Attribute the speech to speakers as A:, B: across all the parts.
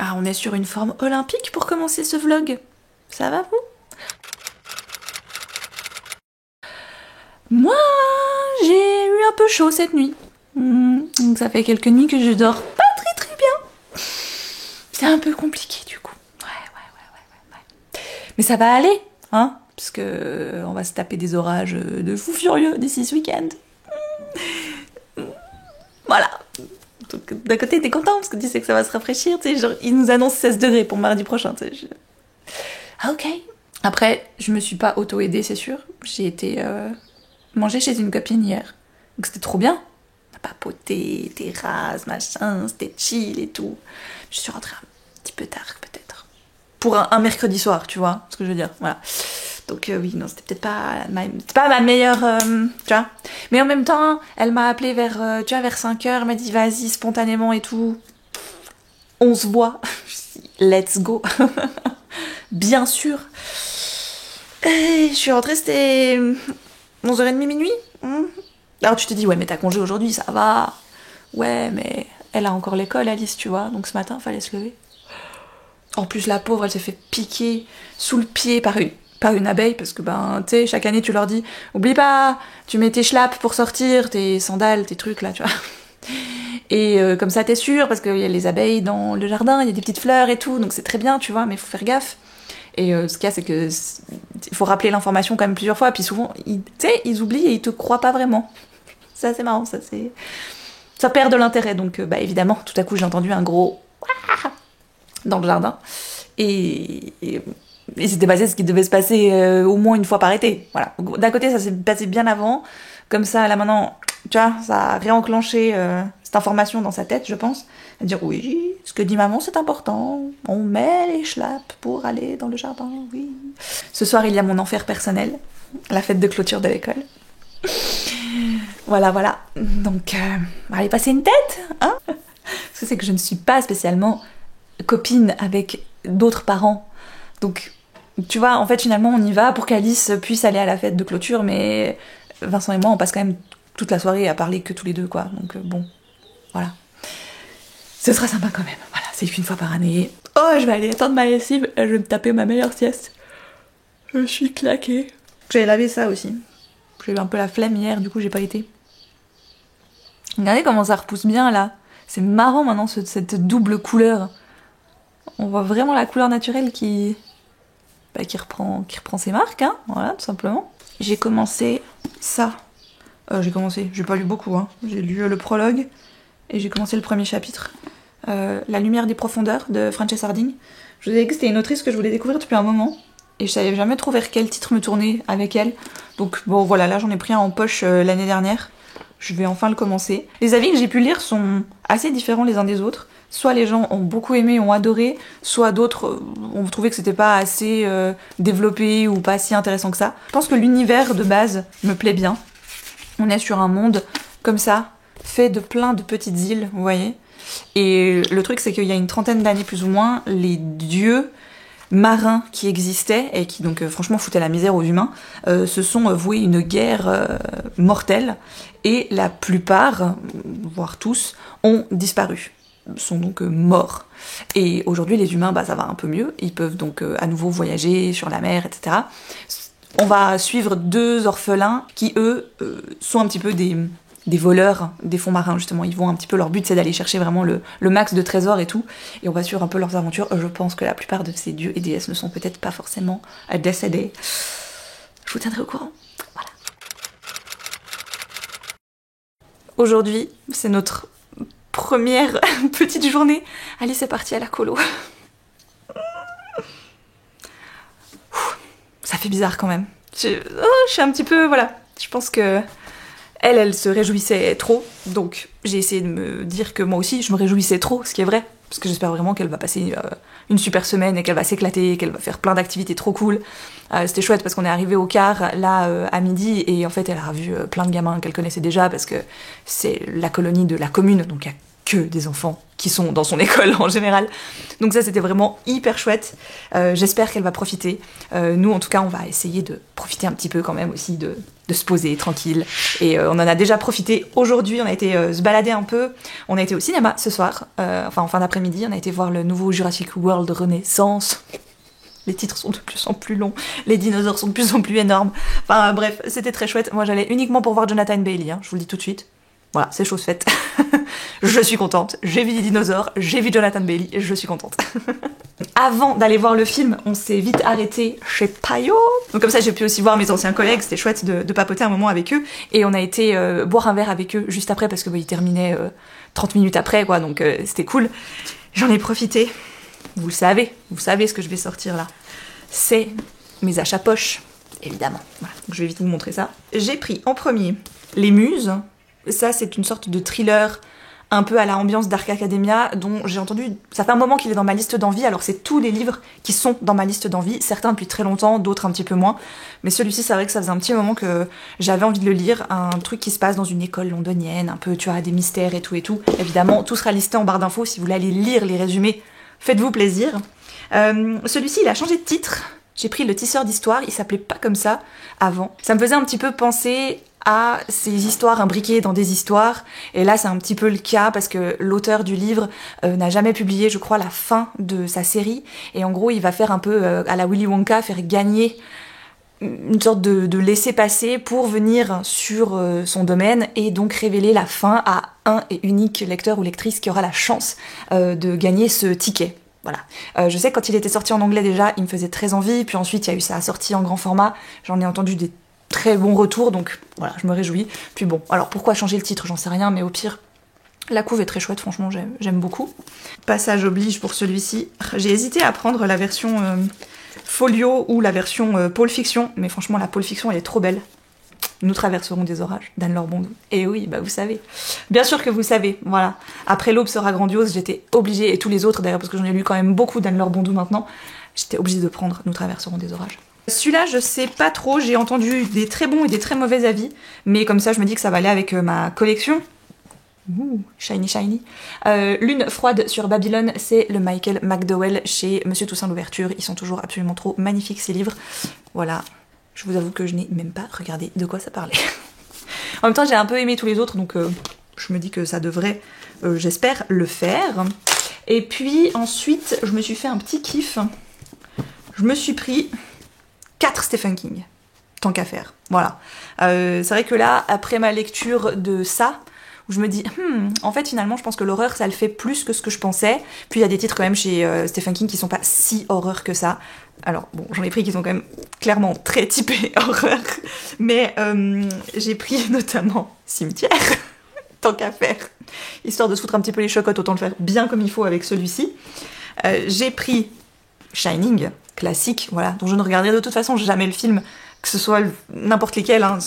A: Ah, on est sur une forme olympique pour commencer ce vlog. Ça va vous? Moi, j'ai eu un peu chaud cette nuit. Donc ça fait quelques nuits que je dors pas très bien. C'est un peu compliqué du coup. Ouais. Mais ça va aller, hein, parce que on va se taper des orages de fou furieux d'ici ce week-end. Voilà. Donc d'un côté t'es content parce que tu sais que ça va se rafraîchir, tu sais, genre ils nous annoncent 16 degrés pour mardi prochain, tu sais. Ah ok. Après, je me suis pas auto-aidée, c'est sûr. J'ai été manger chez une copine hier. Donc c'était trop bien. On a papoté, terrasse, machin, c'était chill et tout. Je suis rentrée un petit peu tard peut-être. Pour un mercredi soir, tu vois ce que je veux dire, voilà. Donc oui, non, c'était peut-être pas ma meilleure, tu vois. Mais en même temps, elle m'a appelé vers 5h, elle m'a dit vas-y, spontanément et tout. On se voit. Let's go. Bien sûr. Et je suis rentrée, c'était 11h30 minuit. Alors tu te dis, ouais, mais t'as congé aujourd'hui, ça va. Ouais, mais elle a encore l'école, Alice, tu vois. Donc ce matin, fallait se lever. En plus, la pauvre, elle s'est fait piquer sous le pied par une abeille, parce que, ben, tu sais, chaque année, tu leur dis, oublie pas, tu mets tes schlaps pour sortir, tes sandales, tes trucs, là, tu vois. Et comme ça, t'es sûre, parce qu'il y a les abeilles dans le jardin, il y a des petites fleurs et tout, donc c'est très bien, tu vois, mais faut faire gaffe. Et ce qu'il y a, c'est que il faut rappeler l'information quand même plusieurs fois, puis souvent, ils oublient et ils te croient pas vraiment. C'est assez marrant, ça perd de l'intérêt. Donc, bah évidemment, tout à coup, j'ai entendu un gros dans le jardin, et c'était passé ce qui devait se passer au moins une fois par été. Voilà. D'un côté, ça s'est passé bien avant, comme ça, là maintenant, tu vois, ça a réenclenché cette information dans sa tête, je pense. À dire oui, ce que dit maman, c'est important. On met les schlaps pour aller dans le jardin, oui. Ce soir, il y a mon enfer personnel, la fête de clôture de l'école. Voilà. Donc, on va aller passer une tête, hein. Parce que c'est que je ne suis pas spécialement copine avec d'autres parents. Donc, tu vois, en fait, finalement, on y va pour qu'Alice puisse aller à la fête de clôture, mais Vincent et moi, on passe quand même toute la soirée à parler que tous les deux, quoi. Donc, bon, voilà. Ce sera sympa quand même. Voilà, c'est qu'une fois par année. Oh, je vais aller étendre ma lessive et je vais me taper ma meilleure sieste. Je suis claquée. J'avais lavé ça aussi. J'ai eu un peu la flemme hier, du coup, j'ai pas été. Regardez comment ça repousse bien, là. C'est marrant, maintenant, cette double couleur. On voit vraiment la couleur naturelle qui reprend ses marques, hein, voilà, tout simplement. J'ai commencé ça. J'ai pas lu beaucoup, hein. J'ai lu le prologue et j'ai commencé le premier chapitre. La lumière des profondeurs de Frances Hardinge. Je vous ai dit que c'était une autrice que je voulais découvrir depuis un moment et je savais jamais trop vers quel titre me tourner avec elle. Donc bon, voilà, là j'en ai pris un en poche l'année dernière. Je vais enfin le commencer. Les avis que j'ai pu lire sont assez différents les uns des autres. Soit les gens ont beaucoup aimé, ont adoré, soit d'autres ont trouvé que c'était pas assez développé ou pas si intéressant que ça. Je pense que l'univers de base me plaît bien. On est sur un monde comme ça, fait de plein de petites îles, vous voyez. Et le truc, c'est qu'il y a une trentaine d'années plus ou moins, les dieux marins qui existaient et qui donc franchement foutaient la misère aux humains, se sont voués une guerre mortelle et la plupart, voire tous, ont disparu, sont donc morts. Et aujourd'hui les humains, bah ça va un peu mieux, ils peuvent donc à nouveau voyager sur la mer, etc. On va suivre deux orphelins qui eux sont un petit peu des voleurs des fonds marins, justement. Ils vont un petit peu, leur but c'est d'aller chercher vraiment le max de trésors et tout, et on va suivre un peu leurs aventures. Je pense que la plupart de ces dieux et déesses ne sont peut-être pas forcément décédés. Je vous tiendrai au courant. Voilà. Aujourd'hui, c'est notre première petite journée. Allez, c'est parti à la colo. Ça fait bizarre quand même. Je suis un petit peu, voilà. Je pense que elle se réjouissait trop, donc j'ai essayé de me dire que moi aussi je me réjouissais trop, ce qui est vrai, parce que j'espère vraiment qu'elle va passer une super semaine et qu'elle va s'éclater, qu'elle va faire plein d'activités trop cool. C'était chouette parce qu'on est arrivé au car là à midi et en fait elle a revu plein de gamins qu'elle connaissait déjà parce que c'est la colonie de la commune, donc il y a que des enfants qui sont dans son école en général. Donc ça, c'était vraiment hyper chouette. J'espère qu'elle va profiter. Nous, en tout cas, on va essayer de profiter un petit peu quand même aussi de se poser tranquille. Et on en a déjà profité aujourd'hui. On a été se balader un peu. On a été au cinéma ce soir, enfin en fin d'après-midi. On a été voir le nouveau Jurassic World Renaissance. Les titres sont de plus en plus longs, les dinosaures sont de plus en plus énormes. Enfin bref, c'était très chouette. Moi j'allais uniquement pour voir Jonathan Bailey, hein, je vous le dis tout de suite. Voilà, c'est chose faite. Je suis contente. J'ai vu les dinosaures, j'ai vu Jonathan Bailey, je suis contente. Avant d'aller voir le film, on s'est vite arrêté chez Payot. Donc comme ça j'ai pu aussi voir mes anciens collègues, c'était chouette de papoter un moment avec eux. Et on a été boire un verre avec eux juste après parce que ils terminaient 30 minutes après, quoi, donc c'était cool. J'en ai profité. Vous savez ce que je vais sortir là. C'est mes achats poche, évidemment. Voilà, donc je vais vite vous montrer ça. J'ai pris en premier Les Muses. Ça, c'est une sorte de thriller un peu à la ambiance Dark Academia, dont j'ai entendu... Ça fait un moment qu'il est dans ma liste d'envie, alors c'est tous les livres qui sont dans ma liste d'envie, certains depuis très longtemps, d'autres un petit peu moins. Mais celui-ci, c'est vrai que ça faisait un petit moment que j'avais envie de le lire, un truc qui se passe dans une école londonienne, un peu, tu vois, des mystères et tout et tout. Évidemment, tout sera listé en barre d'infos si vous voulez aller lire les résumés. Faites-vous plaisir. Celui-ci, il a changé de titre. J'ai pris Le Tisseur d'Histoire, il s'appelait pas comme ça avant. Ça me faisait un petit peu penser à ces histoires imbriquées dans des histoires. Et là, c'est un petit peu le cas parce que l'auteur du livre n'a jamais publié, je crois, la fin de sa série. Et en gros, il va faire un peu à la Willy Wonka, faire gagner une sorte de laisser-passer pour venir sur son domaine et donc révéler la fin à un et unique lecteur ou lectrice qui aura la chance de gagner ce ticket. Voilà. Je sais que quand il était sorti en anglais déjà, il me faisait très envie, puis ensuite il y a eu sa sortie en grand format, j'en ai entendu des très bons retours, donc voilà, je me réjouis. Puis bon, alors pourquoi changer le titre, j'en sais rien, mais au pire, la couve est très chouette, franchement, j'aime beaucoup. Passage oblige pour celui-ci. J'ai hésité à prendre la version folio ou la version Pôle Fiction, mais franchement, la Pôle Fiction, elle est trop belle. Nous traverserons des orages, d'Anne-Laure Bondou. Et oui, bah vous savez. Bien sûr que vous savez, voilà. Après L'aube sera grandiose, j'étais obligée, et tous les autres d'ailleurs, parce que j'en ai lu quand même beaucoup d'Anne-Laure Bondou maintenant, j'étais obligée de prendre Nous traverserons des orages. Celui-là, je sais pas trop, j'ai entendu des très bons et des très mauvais avis, mais comme ça, je me dis que ça va aller avec ma collection. Ouh, shiny shiny. Lune froide sur Babylone, c'est le Michael McDowell chez Monsieur Toussaint Louverture. Ils sont toujours absolument trop magnifiques, ces livres. Voilà. Je vous avoue que je n'ai même pas regardé de quoi ça parlait. En même temps, j'ai un peu aimé tous les autres, donc je me dis que ça devrait, j'espère, le faire. Et puis ensuite, je me suis fait un petit kiff. Je me suis pris 4 Stephen King, tant qu'à faire. Voilà. C'est vrai que là, après ma lecture de ça, où je me dis, en fait, finalement, je pense que l'horreur, ça le fait plus que ce que je pensais. Puis il y a des titres quand même chez Stephen King qui sont pas si horreur que ça. Alors, bon, j'en ai pris qui sont quand même clairement très typés horreur. Mais j'ai pris notamment Cimetière, tant qu'à faire. Histoire de se foutre un petit peu les chocottes, autant le faire bien comme il faut avec celui-ci. J'ai pris Shining, classique, voilà, dont je ne regarderai de toute façon jamais le film, que ce soit n'importe lesquels, hein,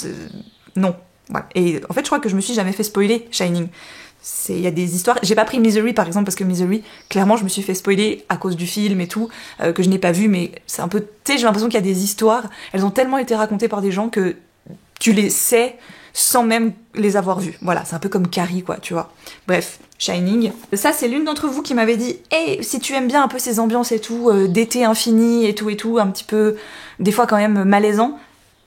A: non. Voilà. Et en fait, je crois que je me suis jamais fait spoiler Shining. Il y a des histoires... J'ai pas pris Misery, par exemple, parce que Misery, clairement, je me suis fait spoiler à cause du film et tout, que je n'ai pas vu, mais c'est un peu... Tu sais, j'ai l'impression qu'il y a des histoires, elles ont tellement été racontées par des gens que tu les sais sans même les avoir vues. Voilà, c'est un peu comme Carrie, quoi, tu vois. Bref, Shining. Ça, c'est l'une d'entre vous qui m'avait dit « Hey, si tu aimes bien un peu ces ambiances et tout, d'été infini et tout, un petit peu, des fois quand même malaisant,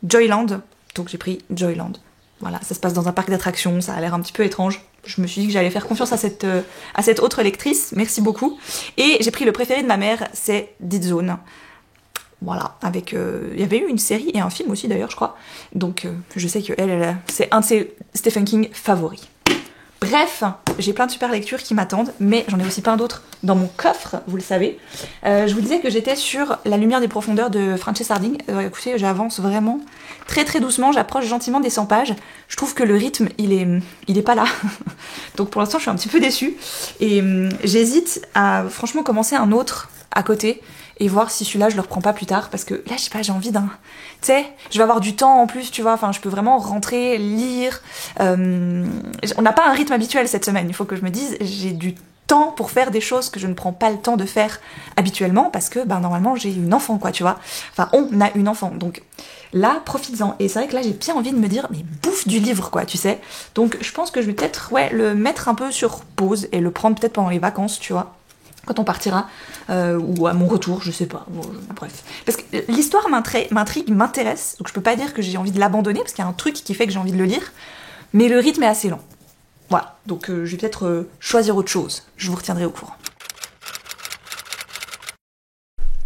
A: Joyland. » Donc j'ai pris Joyland. Voilà, ça se passe dans un parc d'attractions, ça a l'air un petit peu étrange. Je me suis dit que j'allais faire confiance à cette autre lectrice, merci beaucoup. Et j'ai pris le préféré de ma mère, c'est Dead Zone. Voilà, avec... il y avait eu une série et un film aussi d'ailleurs, je crois. Donc je sais que c'est un de ses Stephen King favoris. Bref, j'ai plein de super lectures qui m'attendent, mais j'en ai aussi plein d'autres dans mon coffre, vous le savez. Je vous disais que j'étais sur La lumière des profondeurs de Frances Hardinge. Écoutez, j'avance vraiment très très doucement, j'approche gentiment des 100 pages. Je trouve que le rythme, il est pas là. Donc pour l'instant, je suis un petit peu déçue. Et j'hésite à franchement commencer un autre à côté et voir si celui-là je le reprends pas plus tard, parce que là je sais pas, j'ai envie d'un... Tu sais, je vais avoir du temps en plus, tu vois, enfin je peux vraiment rentrer, lire. On n'a pas un rythme habituel cette semaine, il faut que je me dise, j'ai du temps pour faire des choses que je ne prends pas le temps de faire habituellement, parce que ben normalement j'ai une enfant, quoi, tu vois. Enfin on a une enfant, donc là, profites-en. Et c'est vrai que là, j'ai bien envie de me dire, mais bouffe du livre, quoi, tu sais. Donc, je pense que je vais peut-être, le mettre un peu sur pause et le prendre peut-être pendant les vacances, tu vois, quand on partira, ou à mon retour, je sais pas, bon, bref. Parce que l'histoire m'intrigue, m'intéresse, donc je peux pas dire que j'ai envie de l'abandonner, parce qu'il y a un truc qui fait que j'ai envie de le lire, mais le rythme est assez lent. Voilà, donc je vais peut-être choisir autre chose, je vous retiendrai au courant.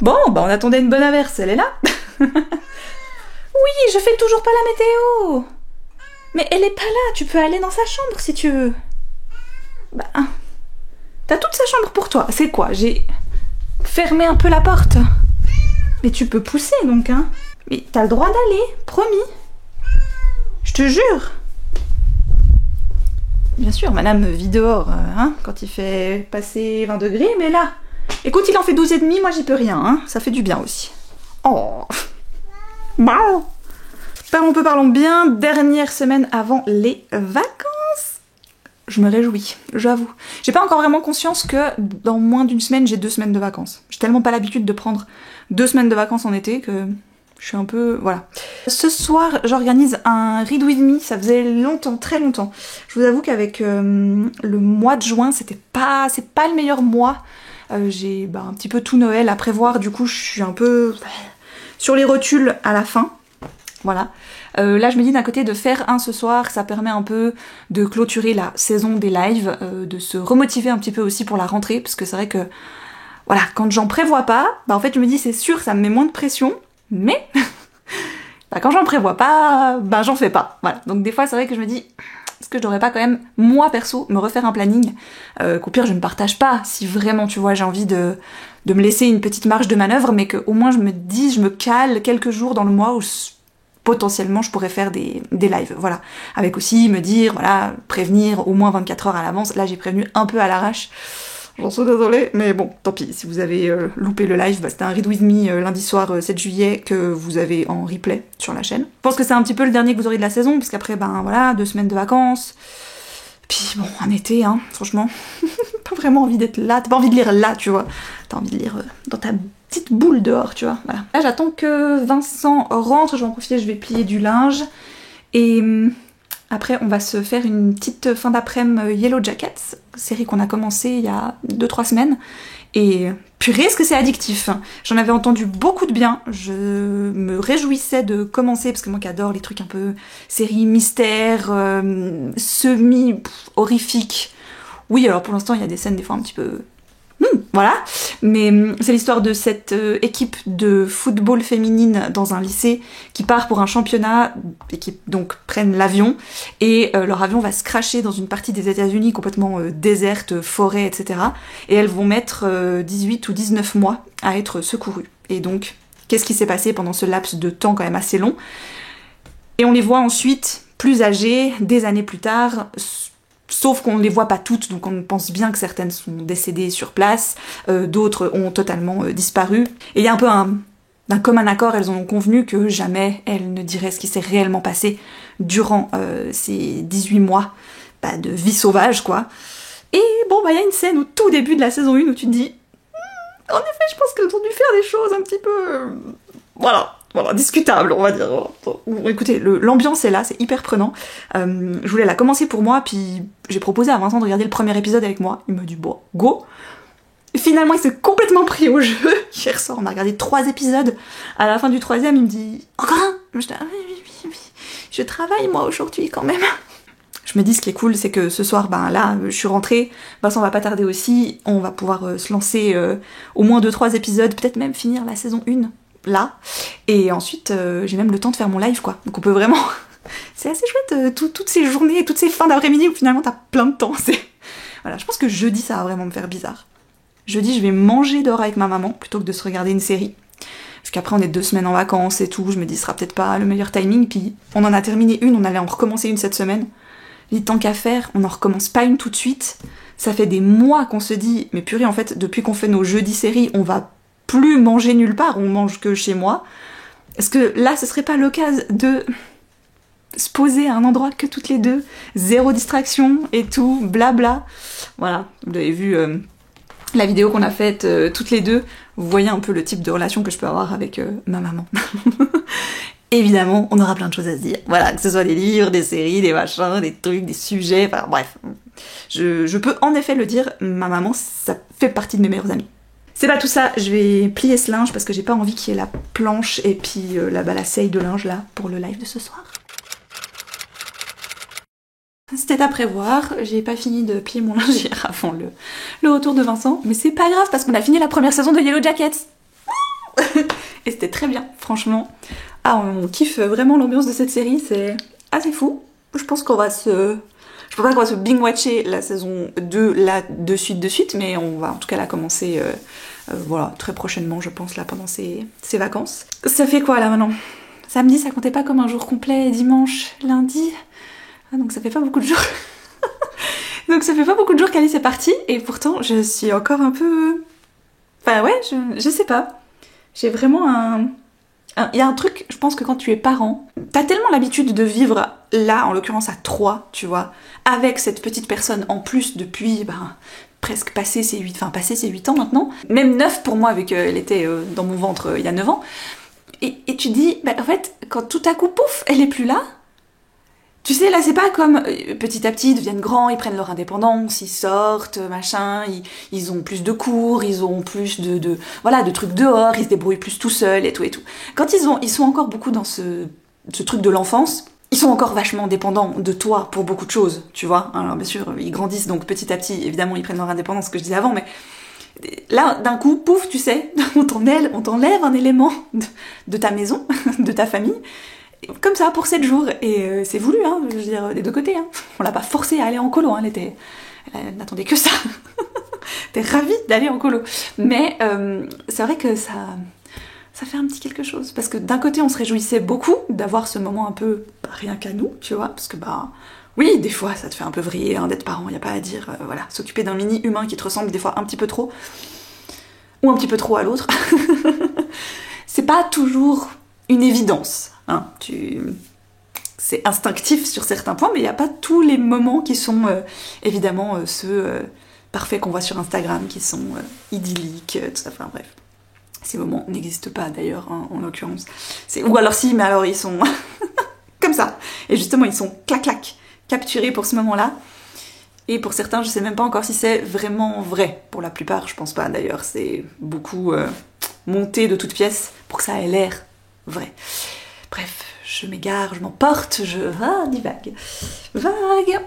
A: Bon, bah on attendait une bonne averse, elle est là. Oui, je fais toujours pas la météo. Mais elle est pas là, tu peux aller dans sa chambre si tu veux. Bah, t'as toute sa chambre pour toi, c'est quoi? J'ai fermé un peu la porte. Mais tu peux pousser donc, hein. Mais t'as le droit d'aller, promis. Je te jure. Bien sûr, madame vit dehors, hein, quand il fait passer 20 degrés, mais là... Écoute, il en fait 12,5, moi j'y peux rien, hein, ça fait du bien aussi. Oh. Bon. Parlons bien, dernière semaine avant les vacances. Je me réjouis, j'avoue. J'ai pas encore vraiment conscience que dans moins d'une semaine, j'ai 2 semaines de vacances. J'ai tellement pas l'habitude de prendre 2 semaines de vacances en été que je suis un peu... Voilà. Ce soir, j'organise un Read With Me, ça faisait longtemps, très longtemps. Je vous avoue qu'avec le mois de juin, c'est pas le meilleur mois. J'ai un petit peu tout Noël à prévoir, du coup je suis un peu sur les rotules à la fin. Voilà. Là je me dis d'un côté de faire un ce soir, ça permet un peu de clôturer la saison des lives, de se remotiver un petit peu aussi pour la rentrée, parce que c'est vrai que voilà, quand j'en prévois pas, en fait je me dis c'est sûr ça me met moins de pression, mais quand j'en prévois pas, j'en fais pas. Voilà. Donc des fois c'est vrai que je me dis... Est-ce que je devrais pas quand même, moi perso, me refaire un planning qu'au pire je ne partage pas, si vraiment tu vois j'ai envie de me laisser une petite marge de manœuvre, mais qu'au moins je me cale quelques jours dans le mois où potentiellement je pourrais faire des lives, voilà. Avec aussi me dire, voilà, prévenir au moins 24 heures à l'avance. Là j'ai prévenu un peu à l'arrache, j'en suis désolée, mais bon, tant pis, si vous avez loupé le live, c'était un Read With Me lundi soir 7 juillet que vous avez en replay sur la chaîne. Je pense que c'est un petit peu le dernier que vous aurez de la saison, parce qu'après, voilà, 2 semaines de vacances, puis bon, un été, hein, franchement, pas vraiment envie d'être là, t'as pas envie de lire là, tu vois, t'as envie de lire dans ta petite boule dehors, tu vois, voilà. Là, j'attends que Vincent rentre, je vais en profiter, je vais plier du linge, et... Après, on va se faire une petite fin d'après-midi Yellow Jackets, série qu'on a commencé il y a 2-3 semaines. Et purée, est-ce que c'est addictif! J'en avais entendu beaucoup de bien, je me réjouissais de commencer, parce que moi qui adore les trucs un peu séries mystères, semi-horrifiques. Oui, alors pour l'instant, il y a des scènes des fois un petit peu... voilà, mais c'est l'histoire de cette équipe de football féminine dans un lycée qui part pour un championnat et qui donc prennent l'avion et leur avion va se crasher dans une partie des États-Unis complètement déserte, forêt, etc. Et elles vont mettre 18 ou 19 mois à être secourues. Et donc, qu'est-ce qui s'est passé pendant ce laps de temps quand même assez long? Et on les voit ensuite plus âgées, des années plus tard, sauf qu'on ne les voit pas toutes, donc on pense bien que certaines sont décédées sur place, d'autres ont totalement disparu. Et il y a un peu d'un commun accord, elles ont convenu que jamais elles ne diraient ce qui s'est réellement passé durant ces 18 mois de vie sauvage, quoi. Et bon, il y a une scène au tout début de la saison 1 où tu te dis en effet, je pense qu'elles ont dû faire des choses un petit peu... Voilà, discutable, on va dire. Bon, écoutez, l'ambiance est là, c'est hyper prenant. Je voulais la commencer pour moi, puis j'ai proposé à Vincent de regarder le premier épisode avec moi. Il m'a dit, bon, go. Et finalement, il s'est complètement pris au jeu. Hier soir, on a regardé 3 épisodes. À la fin du 3e, il me dit, encore un? Je dis, ah, oui. Je travaille, moi, aujourd'hui, quand même. Je me dis, ce qui est cool, c'est que ce soir, là, je suis rentrée. Vincent va pas tarder aussi. On va pouvoir se lancer au moins 2-3 épisodes, peut-être même finir la saison 1. Là, et ensuite j'ai même le temps de faire mon live, quoi. Donc on peut vraiment... c'est assez chouette, toutes ces journées et toutes ces fins d'après-midi où finalement t'as plein de temps. Voilà, je pense que jeudi ça va vraiment me faire bizarre. Jeudi je vais manger dehors avec ma maman plutôt que de se regarder une série. Parce qu'après on est 2 semaines en vacances et tout, je me dis ce sera peut-être pas le meilleur timing, puis on en a terminé une, on allait en recommencer une cette semaine. Il tant qu'à faire, on en recommence pas une tout de suite. Ça fait des mois qu'on se dit, mais purée en fait, depuis qu'on fait nos jeudis séries, on va plus manger nulle part, on mange que chez moi. Est-ce que là, ce serait pas l'occasion de se poser à un endroit que toutes les deux, zéro distraction et tout, blabla. Voilà, vous avez vu la vidéo qu'on a faite toutes les deux, vous voyez un peu le type de relation que je peux avoir avec ma maman. évidemment, on aura plein de choses à se dire. Voilà, que ce soit des livres, des séries, des machins, des trucs, des sujets, enfin bref. Je peux en effet le dire, ma maman, ça fait partie de mes meilleures amies. C'est pas tout ça, je vais plier ce linge parce que j'ai pas envie qu'il y ait la planche et puis la seille de linge là pour le live de ce soir. C'était à prévoir, j'ai pas fini de plier mon linge hier avant le retour de Vincent, mais c'est pas grave parce qu'on a fini la première saison de Yellow Jackets. Et c'était très bien, franchement. Ah, on kiffe vraiment l'ambiance de cette série, c'est assez fou. Je pense qu'on va se... Je pense pas qu'on va se binge-watcher la saison 2 là de suite, mais on va en tout cas la commencer voilà, très prochainement, je pense, là pendant ces vacances. Ça fait quoi là maintenant? Samedi, ça comptait pas comme un jour complet, dimanche, lundi. Ah, donc ça fait pas beaucoup de jours. Donc ça fait pas beaucoup de jours qu'Alice est partie, et pourtant je suis encore un peu... Enfin ouais, je sais pas. J'ai vraiment il y a un truc, je pense que quand tu es parent, t'as tellement l'habitude de vivre là, en l'occurrence à 3, tu vois, avec cette petite personne en plus depuis presque passé ses 8 ans maintenant, même 9 pour moi, vu qu'elle était dans mon ventre il y a 9 ans, et tu dis, en fait, quand tout à coup, pouf, elle est plus là, tu sais, là, c'est pas comme petit à petit, ils deviennent grands, ils prennent leur indépendance, ils sortent, machin, ils ont plus de cours, ils ont plus de trucs dehors, ils se débrouillent plus tout seuls et tout et tout. Quand ils sont encore beaucoup dans ce truc de l'enfance, ils sont encore vachement dépendants de toi pour beaucoup de choses, tu vois. Alors bien sûr, ils grandissent, donc petit à petit, évidemment, ils prennent leur indépendance, ce que je disais avant, mais là, d'un coup, pouf, tu sais, on t'enlève un élément de ta maison, de ta famille, comme ça pour 7 jours, et c'est voulu, hein, je veux dire, des deux côtés, hein. On l'a pas forcée à aller en colo, hein, elle n'attendait que ça. T'es ravie d'aller en colo. Mais c'est vrai que ça fait un petit quelque chose, parce que d'un côté on se réjouissait beaucoup d'avoir ce moment un peu rien qu'à nous, tu vois, parce que oui, des fois ça te fait un peu vriller hein, d'être parent, y a pas à dire, voilà, s'occuper d'un mini humain qui te ressemble des fois un petit peu trop, ou un petit peu trop à l'autre, c'est pas toujours une évidence. Hein, c'est instinctif sur certains points, mais il n'y a pas tous les moments qui sont évidemment ceux parfaits qu'on voit sur Instagram, qui sont idylliques, tout ça, enfin bref. Ces moments n'existent pas d'ailleurs, hein, en l'occurrence. Ou alors si, mais alors ils sont comme ça. Et justement, ils sont clac-clac, capturés pour ce moment-là. Et pour certains, je sais même pas encore si c'est vraiment vrai. Pour la plupart, je pense pas d'ailleurs. C'est beaucoup monté de toutes pièces pour que ça ait l'air vrai. Bref, je m'égare, je m'emporte, je divague. Vague.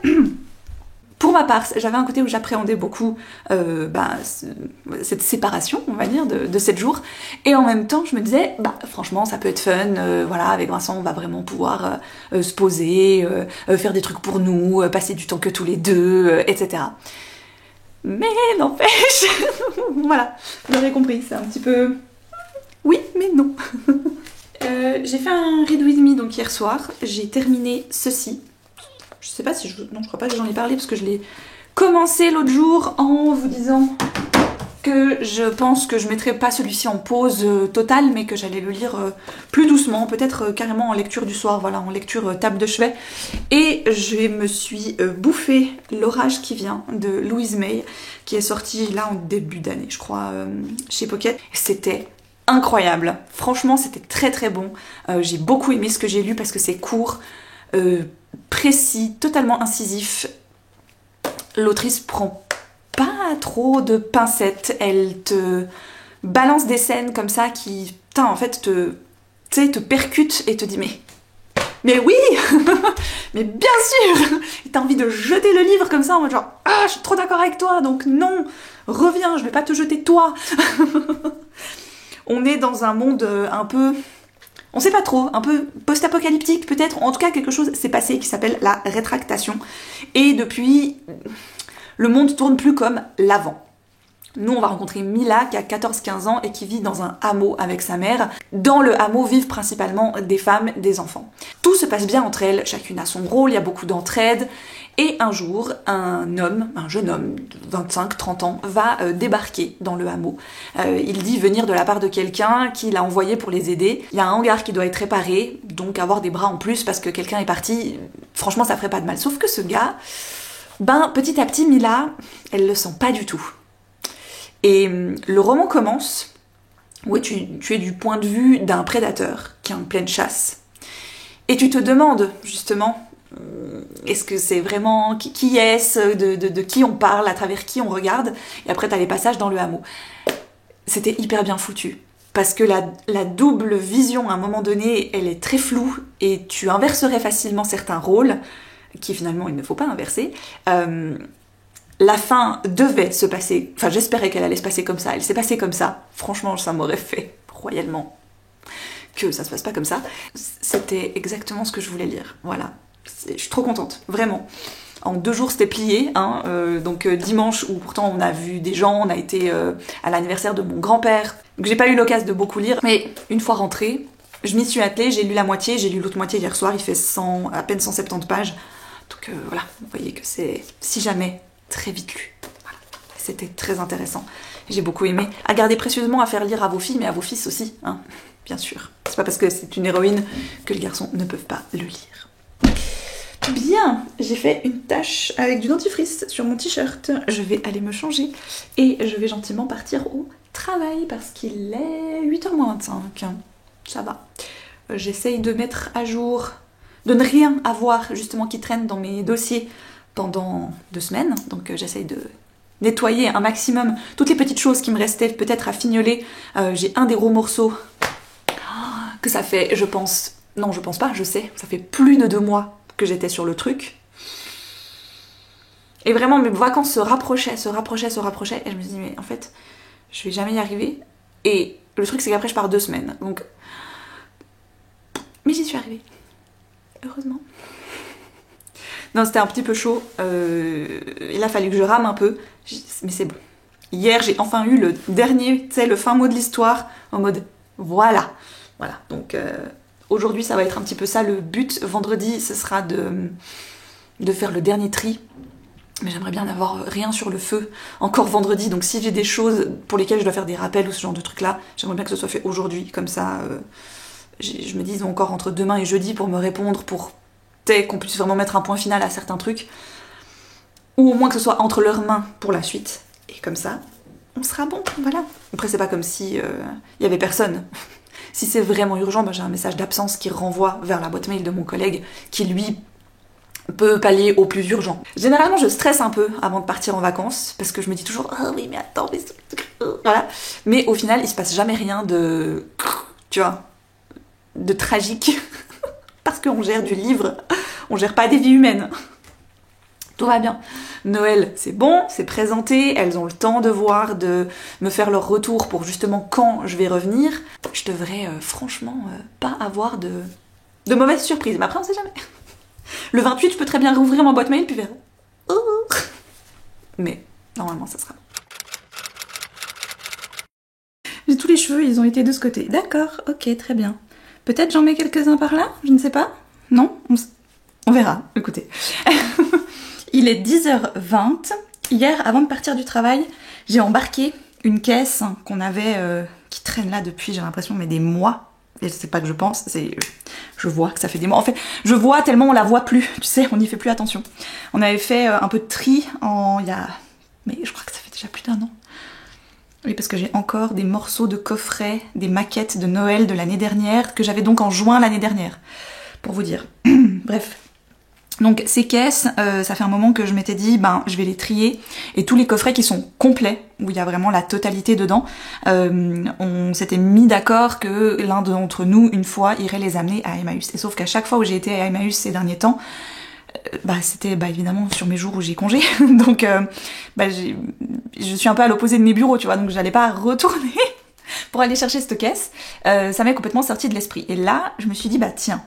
A: Pour ma part, j'avais un côté où j'appréhendais beaucoup cette séparation, on va dire, de 7 jours. Et en même temps, je me disais, franchement, ça peut être fun. Voilà, avec Vincent, on va vraiment pouvoir se poser, faire des trucs pour nous, passer du temps que tous les deux, etc. Mais n'empêche, voilà, vous avez compris, c'est un petit peu... Oui, mais non. J'ai fait un read with me donc hier soir, j'ai terminé ceci. Je sais pas si non, je crois pas que j'en ai parlé parce que je l'ai commencé l'autre jour en vous disant que je pense que je mettrais pas celui-ci en pause totale, mais que j'allais le lire plus doucement, peut-être carrément en lecture du soir, voilà, en lecture table de chevet. Et je me suis bouffé L'orage qui vient de Louise May, qui est sorti là en début d'année, je crois, chez Pocket. C'était incroyable, franchement c'était très très bon, j'ai beaucoup aimé ce que j'ai lu parce que c'est court, précis, totalement incisif. L'autrice prend pas trop de pincettes, elle te balance des scènes comme ça qui, en fait, te percute et te dit mais oui mais bien sûr. Et t'as envie de jeter le livre comme ça en mode genre je suis trop d'accord avec toi, donc non, reviens, je vais pas te jeter toi. On est dans un monde un peu, on sait pas trop, un peu post-apocalyptique peut-être, en tout cas quelque chose s'est passé qui s'appelle la rétractation. Et depuis, le monde tourne plus comme l'avant. Nous, on va rencontrer Mila qui a 14-15 ans et qui vit dans un hameau avec sa mère. Dans le hameau vivent principalement des femmes, des enfants. Tout se passe bien entre elles, chacune a son rôle, il y a beaucoup d'entraide. Et un jour, un jeune homme de 25-30 ans, va débarquer dans le hameau. Il dit venir de la part de quelqu'un qui l'a envoyé pour les aider. Il y a un hangar qui doit être réparé, donc avoir des bras en plus parce que quelqu'un est parti, franchement ça ferait pas de mal. Sauf que ce gars, petit à petit, Mila, elle le sent pas du tout. Et le roman commence où tu es du point de vue d'un prédateur qui est en pleine chasse. Et tu te demandes, justement, est-ce que c'est vraiment qui est-ce, de qui on parle, à travers qui on regarde, et après t'as les passages dans le hameau. C'était hyper bien foutu. Parce que la double vision, à un moment donné, elle est très floue, et tu inverserais facilement certains rôles, qui finalement il ne faut pas inverser. La fin devait se passer, enfin j'espérais qu'elle allait se passer comme ça, elle s'est passée comme ça. Franchement, ça m'aurait fait royalement que ça se passe pas comme ça. C'était exactement ce que je voulais lire, voilà. Je suis trop contente, vraiment. En 2 jours, c'était plié, hein, donc dimanche, où pourtant on a vu des gens, on a été à l'anniversaire de mon grand-père, donc j'ai pas eu l'occasion de beaucoup lire, mais une fois rentrée, je m'y suis attelée, j'ai lu la moitié, j'ai lu l'autre moitié hier soir, il fait à peine 170 pages, donc voilà, vous voyez que c'est, si jamais, très vite lu. Voilà. C'était très intéressant, j'ai beaucoup aimé. À garder précieusement, à faire lire à vos filles, mais à vos fils aussi, hein, bien sûr. C'est pas parce que c'est une héroïne que les garçons ne peuvent pas le lire. Bien, j'ai fait une tache avec du dentifrice sur mon t-shirt. Je vais aller me changer et je vais gentiment partir au travail parce qu'il est 8h moins 25. Ça va. J'essaye de mettre à jour, de ne rien avoir justement qui traîne dans mes dossiers pendant 2 semaines. Donc j'essaye de nettoyer un maximum toutes les petites choses qui me restaient peut-être à fignoler. J'ai un des gros morceaux que ça fait, je pense, non je pense pas, je sais, ça fait plus de 2 mois que j'étais sur le truc. Et vraiment, mes vacances se rapprochaient, et je me dis, mais en fait, je vais jamais y arriver. Et le truc, c'est qu'après, je pars 2 semaines. Donc... Mais j'y suis arrivée. Heureusement. Non, c'était un petit peu chaud. Il a fallu que je rame un peu. Mais c'est bon. Hier, j'ai enfin eu le dernier, tu sais, le fin mot de l'histoire, en mode, voilà. Voilà, donc... Aujourd'hui, ça va être un petit peu ça le but. Vendredi, ce sera de faire le dernier tri. Mais j'aimerais bien n'avoir rien sur le feu encore vendredi. Donc si j'ai des choses pour lesquelles je dois faire des rappels ou ce genre de trucs-là, j'aimerais bien que ce soit fait aujourd'hui. Comme ça, je me dis, ils ont encore entre demain et jeudi pour me répondre, pour qu'on puisse vraiment mettre un point final à certains trucs. Ou au moins que ce soit entre leurs mains pour la suite. Et comme ça, on sera bon, voilà. Après, c'est pas comme si y avait personne. Si c'est vraiment urgent, j'ai un message d'absence qui renvoie vers la boîte mail de mon collègue qui, lui, peut pallier au plus urgent. Généralement, je stresse un peu avant de partir en vacances parce que je me dis toujours « Oh oui, mais attends, mais... » Voilà. Mais au final, il se passe jamais rien de... Tu vois, de tragique. Parce qu'on gère du livre, on gère pas des vies humaines. Tout va bien. Noël, c'est bon, c'est présenté, elles ont le temps de voir, de me faire leur retour pour justement quand je vais revenir. Je devrais franchement pas avoir de mauvaises surprises. Mais après, on sait jamais. Le 28, je peux très bien rouvrir ma boîte mail puis faire... Mais normalement, ça sera... J'ai tous les cheveux, ils ont été de ce côté. D'accord, ok, très bien. Peut-être j'en mets quelques-uns par là, je ne sais pas. Non, on verra, écoutez. Il est 10h20. Hier, avant de partir du travail, j'ai embarqué une caisse qu'on avait, qui traîne là depuis, j'ai l'impression, mais des mois. Et c'est pas que je pense, c'est... Je vois que ça fait des mois. En fait, je vois tellement on la voit plus, tu sais, on n'y fait plus attention. On avait fait un peu de tri il y a... Mais je crois que ça fait déjà plus d'1 an. Oui, parce que j'ai encore des morceaux de coffrets, des maquettes de Noël de l'année dernière, que j'avais donc en juin l'année dernière, pour vous dire. Bref. Donc ces caisses, ça fait un moment que je m'étais dit, je vais les trier, et tous les coffrets qui sont complets, où il y a vraiment la totalité dedans, on s'était mis d'accord que l'un d'entre nous, une fois, irait les amener à Emmaüs. Et sauf qu'à chaque fois où j'ai été à Emmaüs ces derniers temps, c'était évidemment sur mes jours où j'ai congé, donc je suis un peu à l'opposé de mes bureaux, tu vois, donc j'allais pas retourner pour aller chercher cette caisse, ça m'est complètement sorti de l'esprit. Et là, je me suis dit, tiens,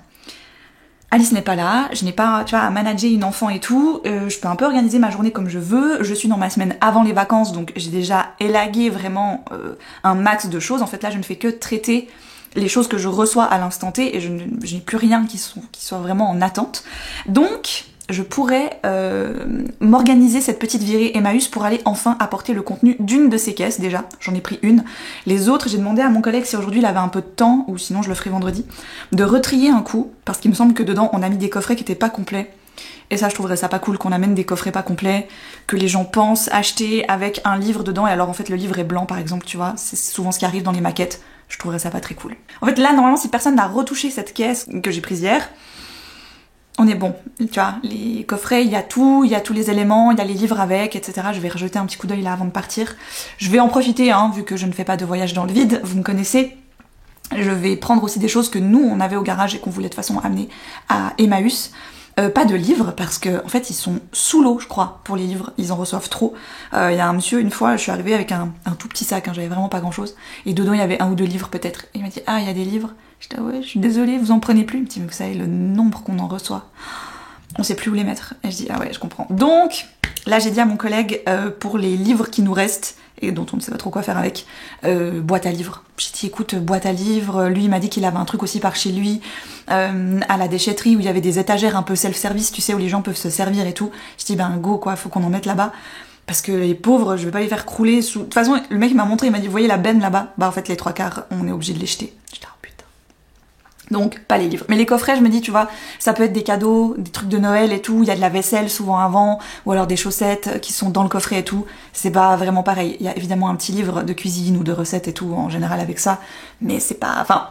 A: Alice n'est pas là, je n'ai pas, tu vois, à manager une enfant et tout, je peux un peu organiser ma journée comme je veux, je suis dans ma semaine avant les vacances, donc j'ai déjà élagué vraiment un max de choses. En fait là, je ne fais que traiter les choses que je reçois à l'instant T et je n'ai plus rien qui soit vraiment en attente. Donc je pourrais m'organiser cette petite virée Emmaüs pour aller enfin apporter le contenu d'une de ces caisses déjà. J'en ai pris une. Les autres, j'ai demandé à mon collègue si aujourd'hui il avait un peu de temps, ou sinon je le ferai vendredi, de retrier un coup, parce qu'il me semble que dedans on a mis des coffrets qui étaient pas complets. Et ça, je trouverais ça pas cool qu'on amène des coffrets pas complets, que les gens pensent acheter avec un livre dedans, et alors en fait le livre est blanc par exemple, tu vois. C'est souvent ce qui arrive dans les maquettes. je trouverais ça pas très cool. En fait là normalement si personne n'a retouché cette caisse que j'ai prise hier, on est bon, tu vois, les coffrets, il y a tous les éléments, il y a les livres avec, etc. Je vais rejeter un petit coup d'œil là avant de partir. Je vais en profiter, hein, vu que je ne fais pas de voyage dans le vide, vous me connaissez. Je vais prendre aussi des choses que nous, on avait au garage et qu'on voulait de toute façon amener à Emmaüs. Pas de livres, parce que en fait ils sont sous l'eau, je crois, pour les livres, ils en reçoivent trop. Il y a un monsieur, une fois, je suis arrivée avec un tout petit sac, hein, j'avais vraiment pas grand chose, et dedans il y avait 1 ou 2 livres peut-être. Et il m'a dit, ah, il y a des livres. J'étais, ah ouais, je suis désolée, vous en prenez plus. Il me dit, mais vous savez le nombre qu'on en reçoit, on sait plus où les mettre. Et je dis, ah ouais, je comprends. Donc, là j'ai dit à mon collègue, pour les livres qui nous restent, et dont on ne sait pas trop quoi faire avec, boîte à livres. J'ai dit écoute, boîte à livres, lui il m'a dit qu'il avait un truc aussi par chez lui, à la déchetterie où il y avait des étagères un peu self-service, tu sais, où les gens peuvent se servir et tout. J'ai dit ben go quoi, faut qu'on en mette là-bas, parce que les pauvres, je vais pas les faire crouler sous... De toute façon, le mec m'a montré, il m'a dit vous voyez la benne là-bas, bah en fait les 3/4, on est obligé de les jeter. J'étais oh putain. Donc, pas les livres. Mais les coffrets, je me dis, tu vois, ça peut être des cadeaux, des trucs de Noël et tout, il y a de la vaisselle souvent avant, ou alors des chaussettes qui sont dans le coffret et tout. C'est pas vraiment pareil. Il y a évidemment un petit livre de cuisine ou de recettes et tout, en général avec ça, mais c'est pas... Enfin,